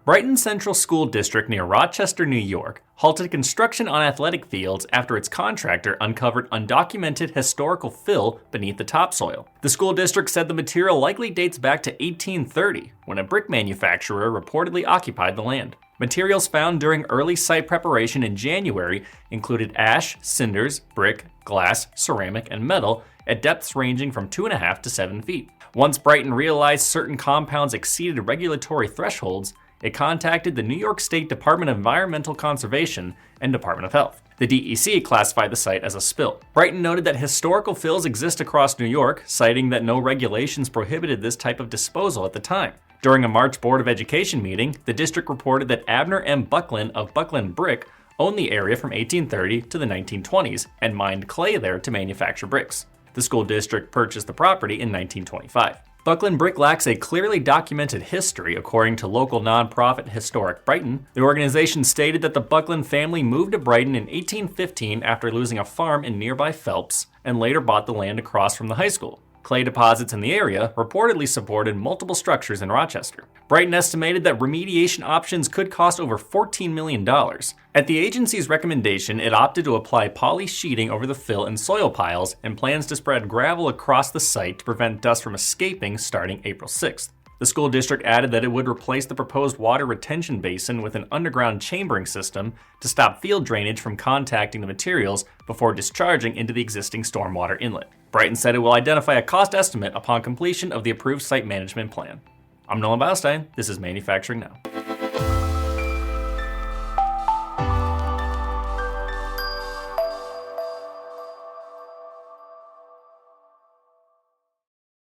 Brighton Central School District near Rochester, New York, halted construction on athletic fields after its contractor uncovered undocumented historical fill beneath the topsoil. The school district said the material likely dates back to 1830, when a brick manufacturer reportedly occupied the land. Materials found during early site preparation in January included ash, cinders, brick, glass, ceramic, and metal at depths ranging from 2.5 to 7 feet. Once Brighton realized certain compounds exceeded regulatory thresholds, it contacted the New York State Department of Environmental Conservation and Department of Health. The DEC classified the site as a spill. Brighton noted that historical fills exist across New York, citing that no regulations prohibited this type of disposal at the time. During a March Board of Education meeting, the district reported that Abner M. Buckland of Buckland Brick owned the area from 1830 to the 1920s and mined clay there to manufacture bricks. The school district purchased the property in 1925. Buckland Brick lacks a clearly documented history, according to local nonprofit Historic Brighton. The organization stated that the Buckland family moved to Brighton in 1815 after losing a farm in nearby Phelps, and later bought the land across from the high school. Clay deposits in the area reportedly supported multiple structures in Rochester. Brighton estimated that remediation options could cost over $14 million. At the agency's recommendation, it opted to apply poly sheeting over the fill and soil piles and plans to spread gravel across the site to prevent dust from escaping starting April 6th. The school district added that it would replace the proposed water retention basin with an underground chambering system to stop field drainage from contacting the materials before discharging into the existing stormwater inlet. Brighton said it will identify a cost estimate upon completion of the approved site management plan. I'm Nolan Beilstein. This is Manufacturing Now.